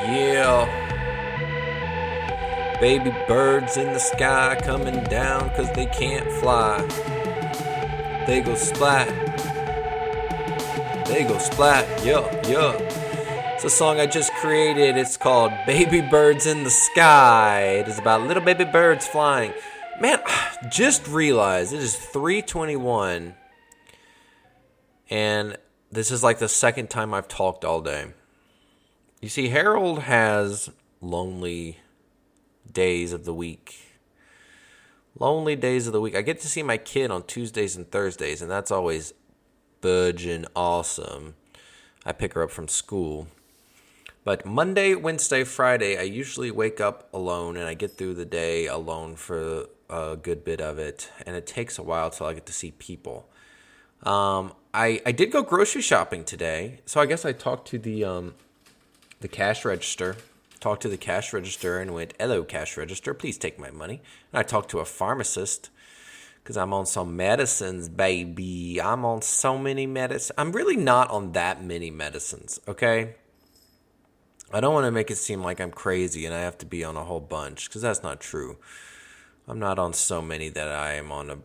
Yeah, baby birds in the sky coming down 'cause they can't fly. They go splat, they go splat, yeah, yeah. It's a song I just created. It's called Baby Birds in the Sky. It is about little baby birds flying. Man, just realized it is 3:21 and this is like the second time I've talked all day. You see, Harold has lonely days of the week. Lonely days of the week. I get to see my kid on Tuesdays and Thursdays, and that's always budging awesome. I pick her up from school. But Monday, Wednesday, Friday, I usually wake up alone, and I get through the day alone for a good bit of it, and it takes a while till I get to see people. I did go grocery shopping today, so I guess I talked to the cash register. Talked to the cash register and went, "Hello, cash register, please take my money." And I talked to a pharmacist because I'm on some medicines, baby. I'm on so many medicines. I'm really not on that many medicines, okay? I don't want to make it seem like I'm crazy and I have to be on a whole bunch because that's not true. I'm not on so many that I am on a...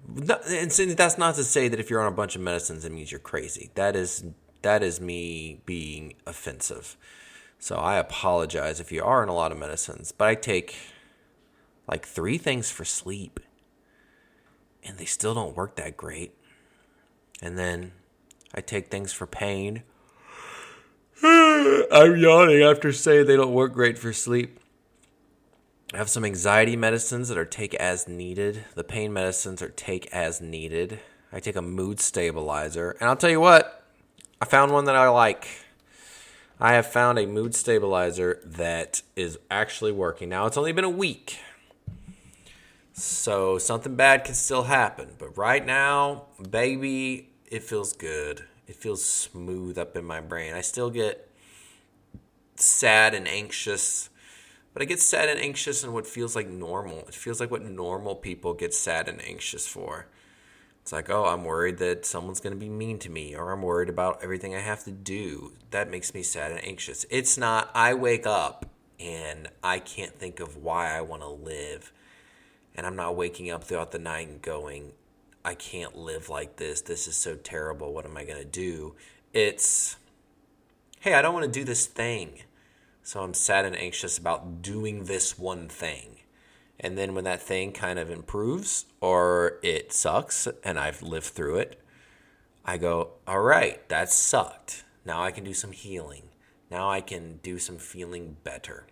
And that's not to say that if you're on a bunch of medicines, it means you're crazy. That is me being offensive. So I apologize if you are on a lot of medicines. But I take like 3 things for sleep. And they still don't work that great. And then I take things for pain. I'm yawning after saying they don't work great for sleep. I have some anxiety medicines that are take as needed. The pain medicines are take as needed. I take a mood stabilizer. And I'll tell you what, I found one that I like. I have found a mood stabilizer that is actually working. Now, it's only been a week, so something bad can still happen. But right now, baby, it feels good. It feels smooth up in my brain. I still get sad and anxious, but I get sad and anxious in what feels like normal. It feels like what normal people get sad and anxious for. It's like, oh, I'm worried that someone's going to be mean to me, or I'm worried about everything I have to do. That makes me sad and anxious. It's not, I wake up and I can't think of why I want to live. And I'm not waking up throughout the night and going, I can't live like this. This is so terrible. What am I going to do? It's, hey, I don't want to do this thing. So I'm sad and anxious about doing this one thing. And then when that thing kind of improves or it sucks and I've lived through it, I go, all right, that sucked. Now I can do some healing. Now I can do some feeling better.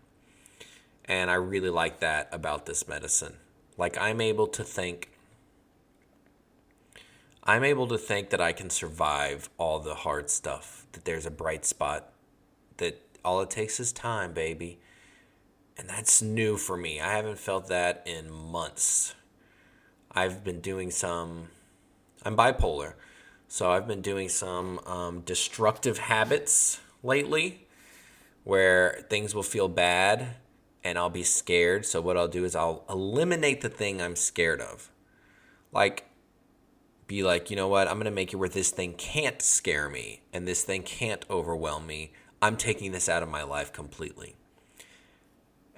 And I really like that about this medicine. Like I'm able to think that I can survive all the hard stuff, that there's a bright spot, that all it takes is time, baby. And that's new for me. I haven't felt that in months. I've been doing I'm bipolar, so I've been doing some destructive habits lately where things will feel bad and I'll be scared. So what I'll do is I'll eliminate the thing I'm scared of. Like, be like, you know what? I'm going to make it where this thing can't scare me and this thing can't overwhelm me. I'm taking this out of my life completely.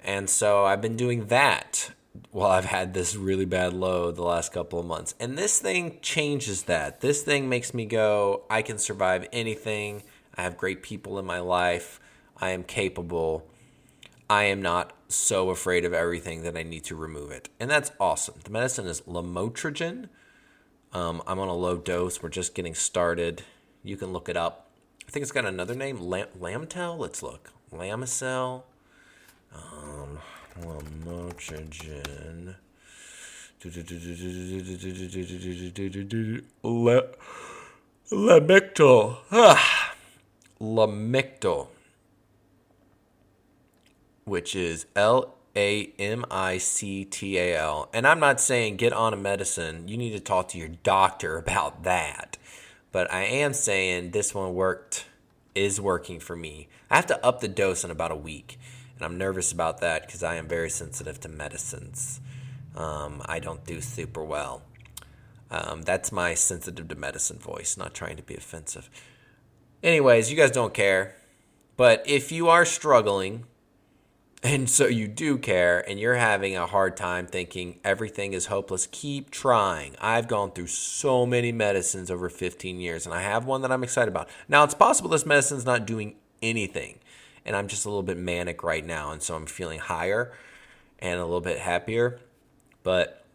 And so I've been doing that while I've had this really bad load the last couple of months. And this thing changes that. This thing makes me go, I can survive anything. I have great people in my life. I am capable. I am not so afraid of everything that I need to remove it. And that's awesome. The medicine is lamotrigine. I'm on a low dose. We're just getting started. You can look it up. I think it's got another name, Lamtel. Let's look. Lamisil. Lamotrigine. Lamictal. Lamictal. Which is Lamictal. And I'm not saying get on a medicine. You need to talk to your doctor about that. But I am saying this one is working for me. I have to up the dose in about a week. And I'm nervous about that because I am very sensitive to medicines. I don't do super well. That's my sensitive to medicine voice, not trying to be offensive. Anyways, you guys don't care. But if you are struggling And so you do care, and you're having a hard time thinking everything is hopeless. Keep trying. I've gone through so many medicines over 15 years, and I have one that I'm excited about. Now, it's possible this medicine's not doing anything, and I'm just a little bit manic right now, and so I'm feeling higher and a little bit happier. But,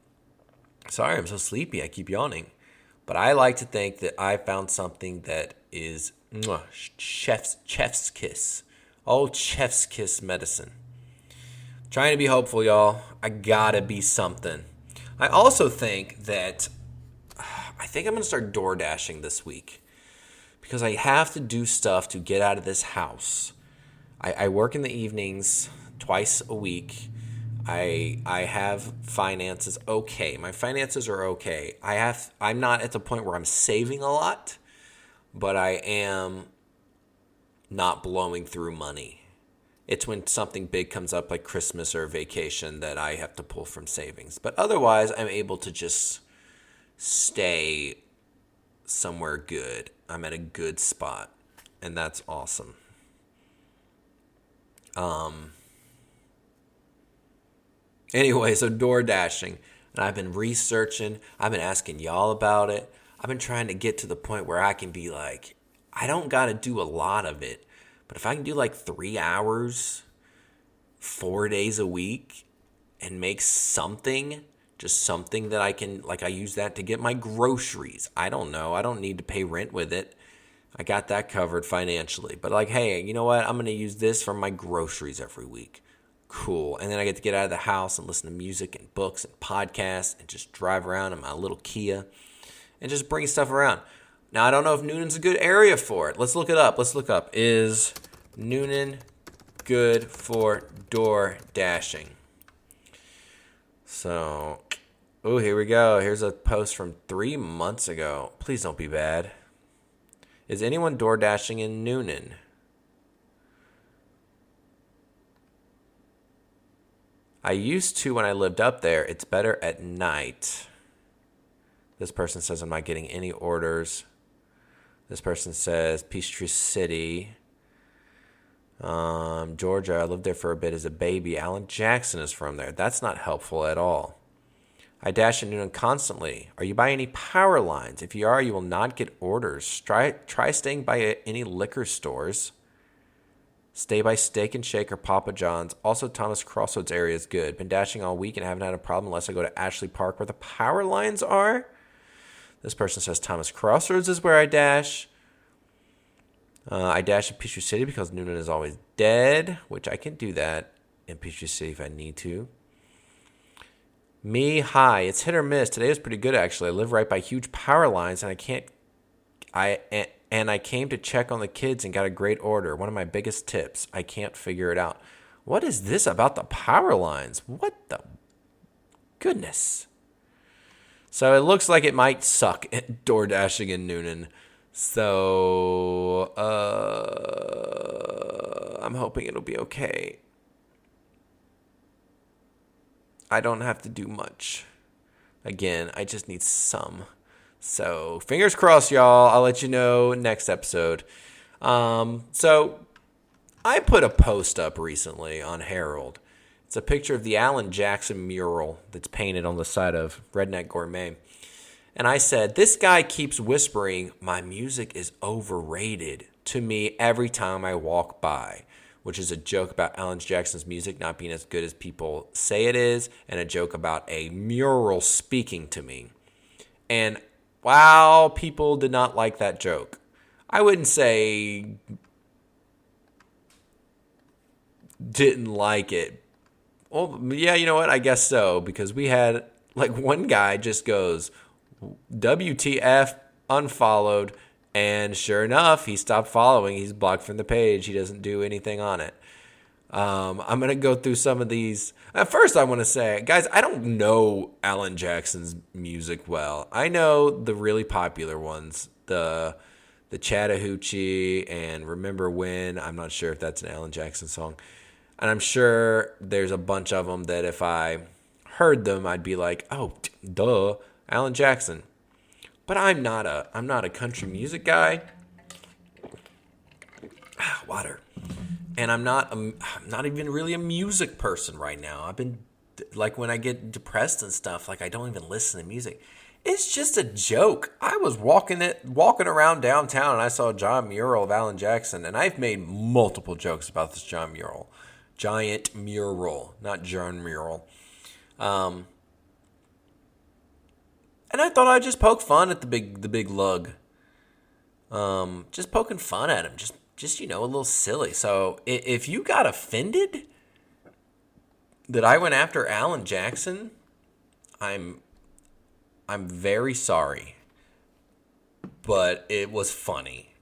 sorry, I'm so sleepy. I keep yawning. But I like to think that I found something that is chef's kiss. Oh, chef's kiss medicine. Trying to be hopeful, y'all. I gotta be something. I also think that I think I'm gonna start door dashing this week because I have to do stuff to get out of this house. I work in the evenings twice a week. I have finances okay. My finances are okay. I'm not at the point where I'm saving a lot, but I am not blowing through money. It's when something big comes up like Christmas or vacation that I have to pull from savings. But otherwise, I'm able to just stay somewhere good. I'm at a good spot, and that's awesome. Anyway, so door dashing, and I've been researching. I've been asking y'all about it. I've been trying to get to the point where I can be like, I don't got to do a lot of it. But if I can do like 3 hours, 4 days a week, and make something, just something that I can, like I use that to get my groceries. I don't know. I don't need to pay rent with it. I got that covered financially. But like, hey, you know what? I'm going to use this for my groceries every week. Cool. And then I get to get out of the house and listen to music and books and podcasts and just drive around in my little Kia and just bring stuff around. Now, I don't know if Noonan's a good area for it. Let's look it up. Is Noonan good for door dashing? So, here we go. Here's a post from 3 months ago. Please don't be bad. Is anyone door dashing in Noonan? I used to when I lived up there. It's better at night. This person says I'm not getting any orders. This person says Peachtree City, Georgia. I lived there for a bit as a baby. Alan Jackson is from there. That's not helpful at all. I dash in Noonan constantly. Are you by any power lines? If you are, you will not get orders. Try staying by any liquor stores. Stay by Steak and Shake or Papa John's. Also, Thomas Crossroads area is good. Been dashing all week and haven't had a problem unless I go to Ashley Park where the power lines are. This person says Thomas Crossroads is where I dash. I dash in Peachtree City because Noonan is always dead, which I can do that in Peachtree City if I need to. Hi. It's hit or miss. Today was pretty good, actually. I live right by huge power lines, and I came to check on the kids and got a great order. One of my biggest tips. I can't figure it out. What is this about the power lines? What the goodness? So it looks like it might suck at door dashing in Noonan. So I'm hoping it'll be okay. I don't have to do much. Again, I just need some. So fingers crossed, y'all. I'll let you know next episode. So I put a post up recently on Herald. It's a picture of the Alan Jackson mural that's painted on the side of Redneck Gourmet. And I said, this guy keeps whispering, my music is overrated to me every time I walk by, which is a joke about Alan Jackson's music not being as good as people say it is, and a joke about a mural speaking to me. And wow, people did not like that joke. I wouldn't say didn't like it. Well, yeah, you know what? I guess so, because we had, like, one guy just goes, WTF, unfollowed, and sure enough, he stopped following. He's blocked from the page. He doesn't do anything on it. I'm going to go through some of these. At first, I want to say, guys, I don't know Alan Jackson's music well. I know the really popular ones, the Chattahoochee and Remember When. I'm not sure if that's an Alan Jackson song. And I'm sure there's a bunch of them that if I heard them, I'd be like, oh, duh, Alan Jackson. But I'm not a country music guy. Water. And I'm not even really a music person right now. I've been like when I get depressed and stuff, like I don't even listen to music. It's just a joke. I was walking around downtown and I saw a giant mural of Alan Jackson, and I've made multiple jokes about this giant mural, not John mural. And I thought I'd just poke fun at the big lug. Just poking fun at him, just a little silly. So if you got offended that I went after Alan Jackson, I'm very sorry, but it was funny.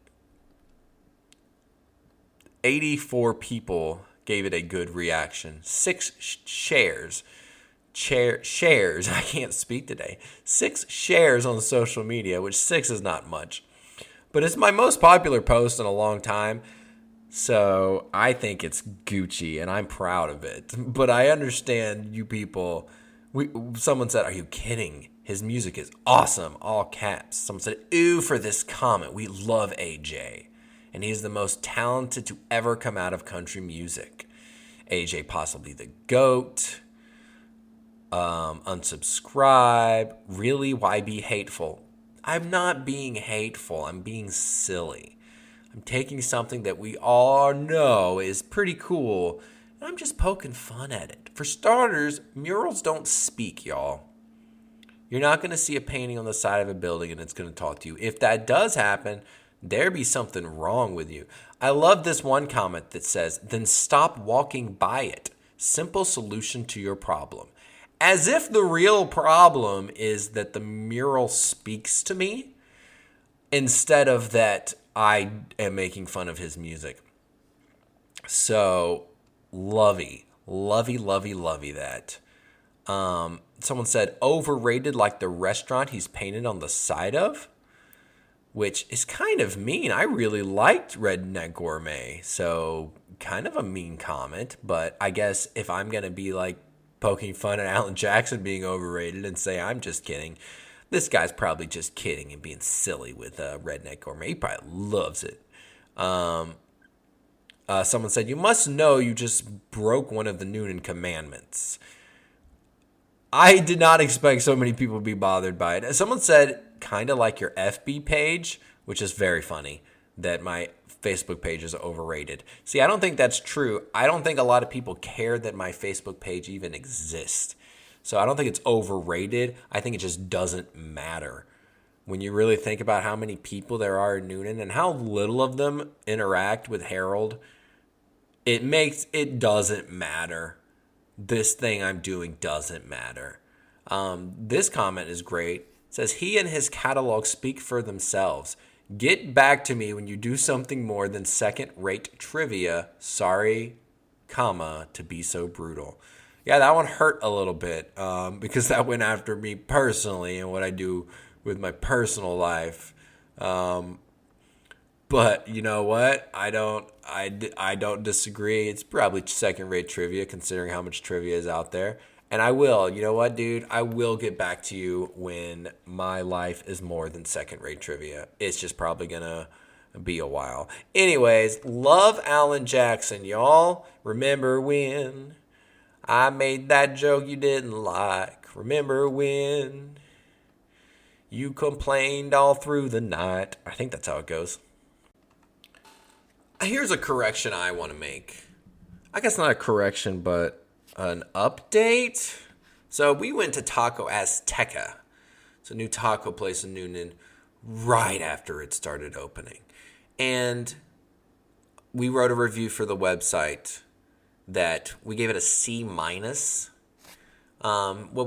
84 people gave it a good reaction. 6 shares. Shares. I can't speak today. 6 shares on social media, which 6 is not much. But it's my most popular post in a long time. So I think it's Gucci, and I'm proud of it. But I understand you people. Someone said, "Are you kidding? His music is awesome." All caps. Someone said, "Ooh, for this comment. We love AJ. And he's the most talented to ever come out of country music. AJ possibly the GOAT. Unsubscribe. Really, why be hateful?" I'm not being hateful. I'm being silly. I'm taking something that we all know is pretty cool, and I'm just poking fun at it. For starters, murals don't speak, y'all. You're not going to see a painting on the side of a building and it's going to talk to you. If that does happen, there be something wrong with you. I love this one comment that says, "Then stop walking by it. Simple solution to your problem." As if the real problem is that the mural speaks to me instead of that I am making fun of his music. So, lovey that. Someone said, "Overrated like the restaurant he's painted on the side of," which is kind of mean. I really liked Redneck Gourmet, so kind of a mean comment. But I guess if I'm going to be like poking fun at Alan Jackson being overrated and say I'm just kidding, this guy's probably just kidding and being silly with Redneck Gourmet. He probably loves it. Someone said, "You must know you just broke one of the Noonan commandments." I did not expect so many people to be bothered by it. Someone said, kind of like your FB page, which is very funny, that my Facebook page is overrated. See, I don't think that's true. I don't think a lot of people care that my Facebook page even exists. So I don't think it's overrated. I think it just doesn't matter. When you really think about how many people there are in Noonan and how little of them interact with Harold, it doesn't matter. This thing I'm doing doesn't matter. This comment is great. It says, "He and his catalog speak for themselves. Get back to me when you do something more than second-rate trivia. Sorry, to be so brutal." Yeah, that one hurt a little bit because that went after me personally and what I do with my personal life. But you know what? I don't disagree. It's probably second-rate trivia considering how much trivia is out there. And I will. You know what, dude? I will get back to you when my life is more than second-rate trivia. It's just probably going to be a while. Anyways, love Alan Jackson, y'all. Remember when I made that joke you didn't like? Remember when you complained all through the night? I think that's how it goes. Here's a correction I want to make. I guess not a correction, but an update. So we went to Taco Azteca. It's a new taco place in Noonan right after it started opening. And we wrote a review for the website that we gave it a C-. What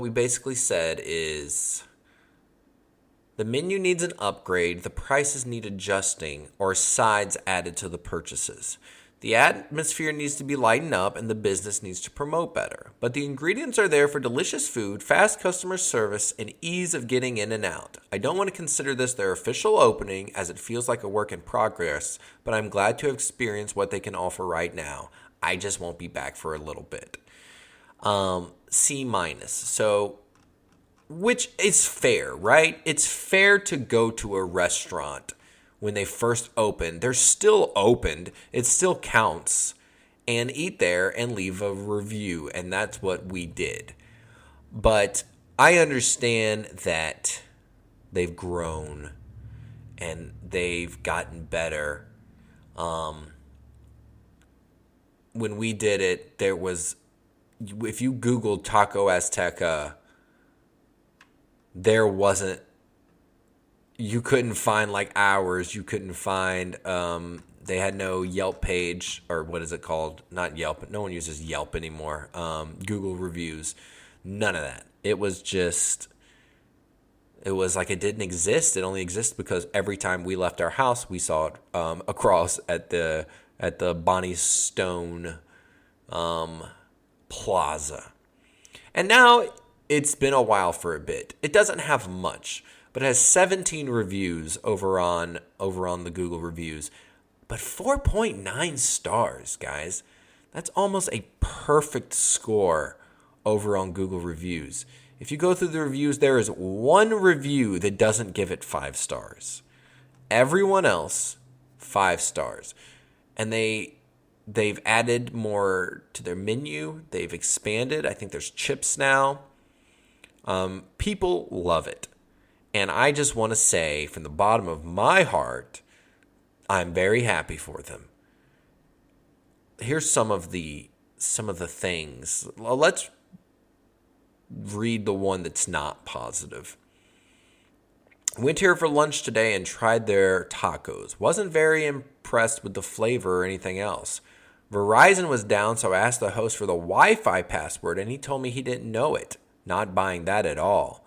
we basically said is the menu needs an upgrade, the prices need adjusting, or sides added to the purchases. The atmosphere needs to be lightened up and the business needs to promote better. But the ingredients are there for delicious food, fast customer service, and ease of getting in and out. I don't want to consider this their official opening as it feels like a work in progress, but I'm glad to have experienced what they can offer right now. I just won't be back for a little bit. C-. So, which is fair, right? It's fair to go to a restaurant when they first opened. They're still opened. It still counts. and eat there and leave a review. And that's what we did. But I understand that they've grown and they've gotten better. When we did it, there was, if you Googled Taco Azteca, there wasn't, you couldn't find like hours. You couldn't find, they had no Yelp page, or what is it called? Not Yelp. No one uses Yelp anymore. Google reviews. None of that. It was like it didn't exist. It only exists because every time we left our house, we saw it across at the Bonnie Stone Plaza. And now it's been a while for a bit. It doesn't have much, but it has 17 reviews over on the Google reviews. But 4.9 stars, guys. That's almost a perfect score over on Google reviews. If you go through the reviews, there is one review that doesn't give it 5 stars. Everyone else, 5 stars. And they've added more to their menu. They've expanded. I think there's chips now. People love it. And I just want to say from the bottom of my heart, I'm very happy for them. Here's some of the things. Let's read the one that's not positive. Went here for lunch today and tried their tacos. Wasn't very impressed with the flavor or anything else. Verizon was down, so I asked the host for the Wi-Fi password, and he told me he didn't know it. Not buying that at all.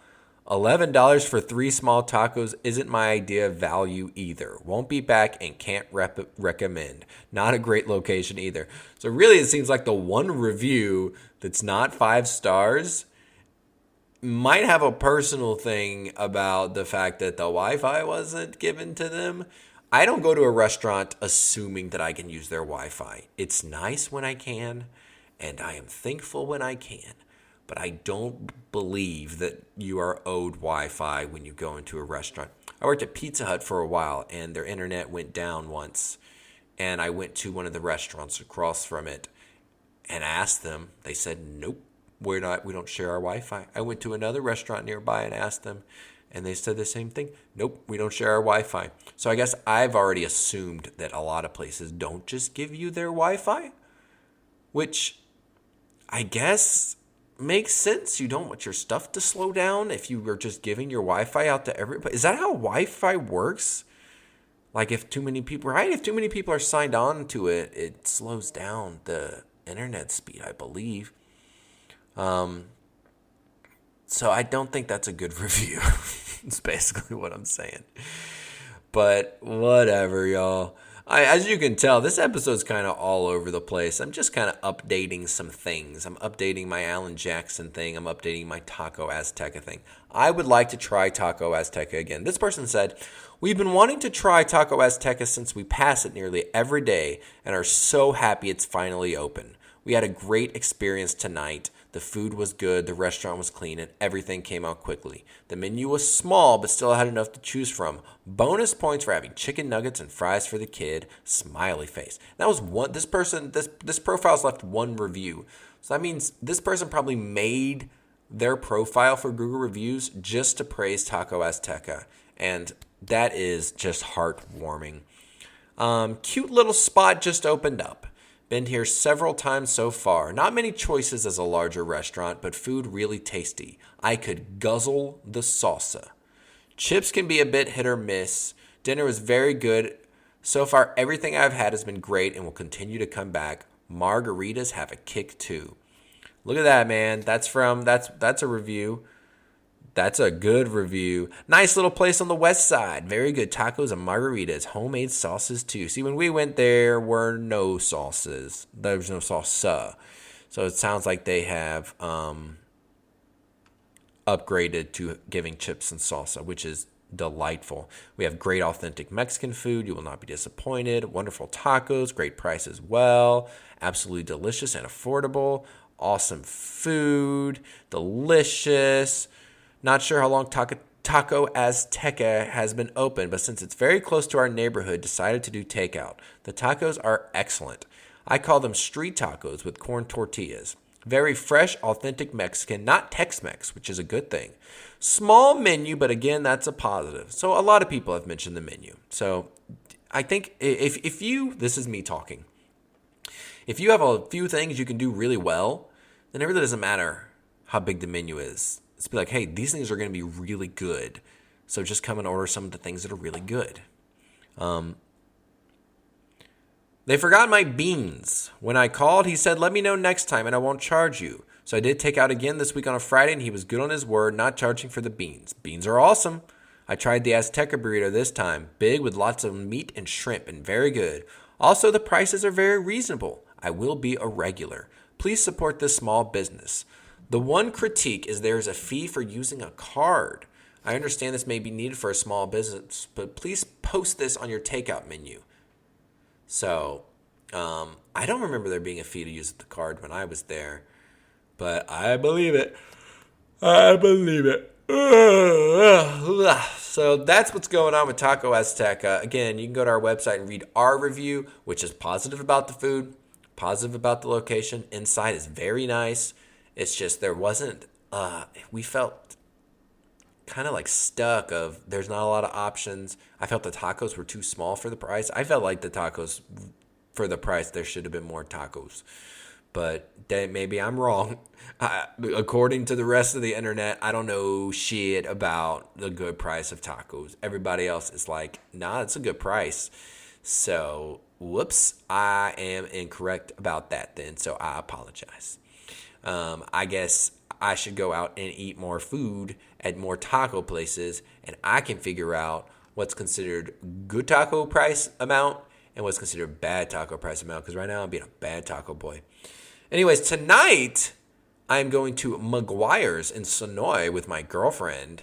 $11 for 3 small tacos isn't my idea of value either. Won't be back and can't recommend. Not a great location either. So really it seems like the one review that's not 5 stars might have a personal thing about the fact that the Wi-Fi wasn't given to them. I don't go to a restaurant assuming that I can use their Wi-Fi. It's nice when I can, and I am thankful when I can. But I don't believe that you are owed Wi-Fi when you go into a restaurant. I worked at Pizza Hut for a while, and their internet went down once. And I went to one of the restaurants across from it and asked them. They said, nope, we don't share our Wi-Fi. I went to another restaurant nearby and asked them, and they said the same thing. Nope, we don't share our Wi-Fi. So I guess I've already assumed that a lot of places don't just give you their Wi-Fi, which I guess makes sense. You don't want your stuff to slow down if you were just giving your Wi-Fi out to everybody. Is that how Wi-Fi works? Like if too many people, right? If too many people are signed on to it, it slows down the internet speed, I believe. So I don't think that's a good review. It's basically what I'm saying. But whatever, y'all. As you can tell, this episode's kind of all over the place. I'm just kind of updating some things. I'm updating my Alan Jackson thing. I'm updating my Taco Azteca thing. I would like to try Taco Azteca again. This person said, we've been wanting to try Taco Azteca since we pass it nearly every day and are so happy it's finally open. We had a great experience tonight. The food was good, the restaurant was clean, and everything came out quickly. The menu was small, but still had enough to choose from. Bonus points for having chicken nuggets and fries for the kid. Smiley face. That was one. This profile's left one review. So that means this person probably made their profile for Google Reviews just to praise Taco Azteca. And that is just heartwarming. Cute little spot just opened up. Been here several times so far. Not many choices as a larger restaurant, but food really tasty. I could guzzle the salsa. Chips can be a bit hit or miss. Dinner was very good. So far, everything I've had has been great and will continue to come back. Margaritas have a kick too. Look at that, man. That's a review. That's a good review. Nice little place on the west side. Very good tacos and margaritas. Homemade sauces too. See, when we went there were no sauces. There was no salsa. So it sounds like they have upgraded to giving chips and salsa, which is delightful. We have great authentic Mexican food. You will not be disappointed. Wonderful tacos. Great price as well. Absolutely delicious and affordable. Awesome food. Delicious. Not sure how long Taco Azteca has been open, but since it's very close to our neighborhood, decided to do takeout. The tacos are excellent. I call them street tacos with corn tortillas. Very fresh, authentic Mexican, not Tex-Mex, which is a good thing. Small menu, but again, that's a positive. So a lot of people have mentioned the menu. So I think if you, this is me talking, if you have a few things you can do really well, then it really doesn't matter how big the menu is. It's be like, hey, these things are going to be really good. So just come and order some of the things that are really good. They forgot my beans. When I called, he said, let me know next time and I won't charge you. So I did take out again this week on a Friday, and he was good on his word, not charging for the beans. Beans are awesome. I tried the Azteca burrito this time. Big with lots of meat and shrimp and very good. Also, the prices are very reasonable. I will be a regular. Please support this small business. The one critique is there is a fee for using a card. I understand this may be needed for a small business, but please post this on your takeout menu. So, I don't remember there being a fee to use the card when I was there, but I believe it. I believe it. So that's what's going on with Taco Azteca. Again, you can go to our website and read our review, which is positive about the food, positive about the location. Inside is very nice. It's just there wasn't, we felt kind of like stuck of there's not a lot of options. I felt the tacos were too small for the price. I felt like the tacos for the price, there should have been more tacos. But maybe I'm wrong. According to the rest of the internet, I don't know shit about the good price of tacos. Everybody else is like, nah, it's a good price. So, whoops, I am incorrect about that then. So I apologize. I guess I should go out and eat more food at more taco places, and I can figure out what's considered good taco price amount and what's considered bad taco price amount, because right now I'm being a bad taco boy. Anyways, tonight I'm going to McGuire's in Sonoy with my girlfriend.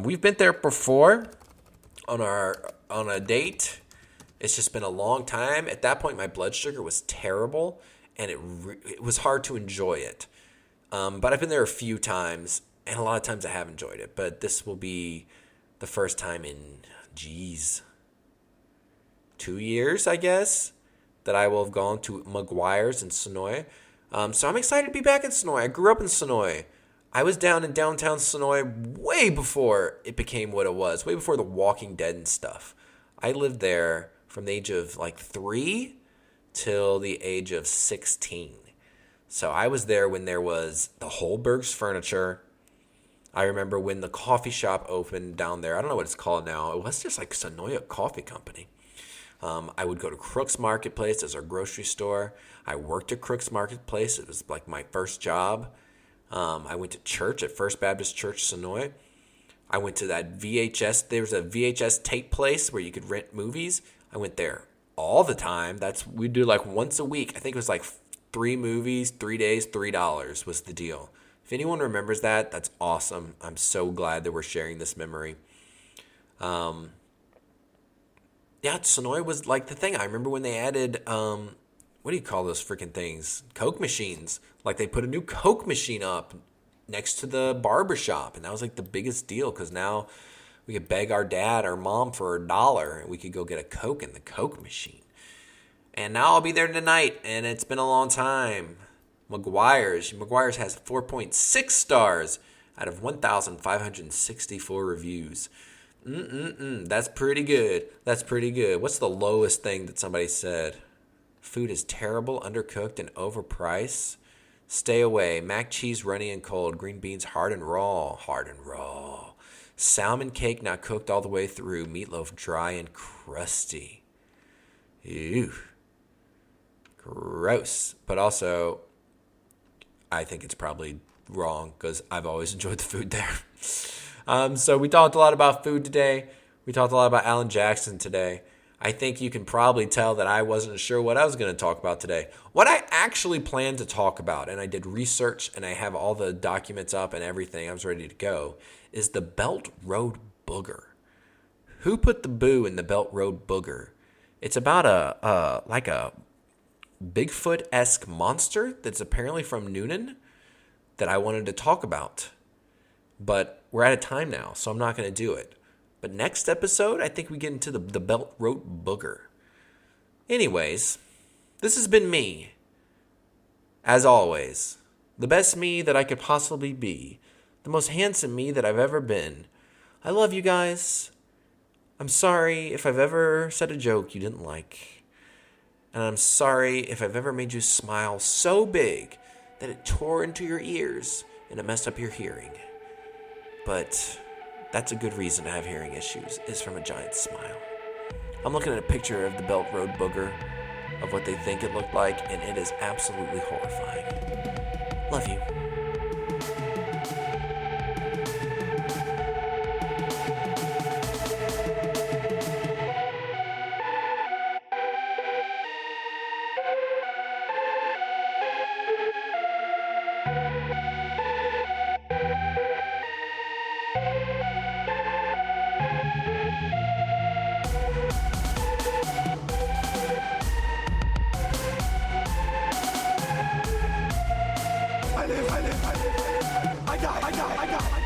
We've been there before on a date. It's just been a long time. At that point, my blood sugar was terrible, and it was hard to enjoy it. But I've been there a few times, and a lot of times I have enjoyed it. But this will be the first time in, 2 years, I guess, that I will have gone to McGuire's in Sonoy. So I'm excited to be back in Sonoy. I grew up in Sonoy. I was down in downtown Sonoy way before it became what it was, way before The Walking Dead and stuff. I lived there from the age of 3 till the age of 16. So I was there when there was the Holberg's Furniture. I remember when the coffee shop opened down there. I don't know what it's called now. It was just like Sonoya Coffee Company. I would go to Crooks Marketplace as our grocery store. I worked at Crooks Marketplace. It was like my first job. I went to church at First Baptist Church, Sonoy. I went to that VHS. There was a VHS tape place where you could rent movies. I went there all the time. We do like once a week. I think it was like 3 movies, 3 days, $3 was the deal. If anyone remembers that, that's awesome. I'm so glad that we're sharing this memory. Yeah, Sonoy was like the thing. I remember when they added, what do you call those freaking things? Coke machines. Like they put a new Coke machine up next to the barber shop. And that was like the biggest deal because now we could beg our dad or mom for $1 and we could go get a Coke in the Coke machine. And now I'll be there tonight, and it's been a long time. McGuire's has 4.6 stars out of 1,564 reviews. That's pretty good. That's pretty good. What's the lowest thing that somebody said? Food is terrible, undercooked, and overpriced. Stay away. Mac cheese runny and cold. Green beans hard and raw. Hard and raw. Salmon cake not cooked all the way through. Meatloaf dry and crusty. Ew. Gross. But also, I think it's probably wrong because I've always enjoyed the food there. So we talked a lot about food today. We talked a lot about Alan Jackson today. I think you can probably tell that I wasn't sure what I was going to talk about today. What I actually planned to talk about, and I did research and I have all the documents up and everything, I was ready to go, is the Belt Road Booger. Who put the boo in the Belt Road Booger? It's about a Bigfoot-esque monster that's apparently from Noonan that I wanted to talk about. But we're out of time now, so I'm not going to do it. But next episode, I think we get into the Belt Road Booger. Anyways, This has been me, as always. The best me that I could possibly be. The most handsome me that I've ever been. I love you guys. I'm sorry if I've ever said a joke you didn't like. And I'm sorry if I've ever made you smile so big that it tore into your ears and it messed up your hearing. But that's a good reason to have hearing issues, is from a giant smile. I'm looking at a picture of the Belt Road booger, of what they think it looked like, and it is absolutely horrifying. Love you. I live, I die, I die, I die.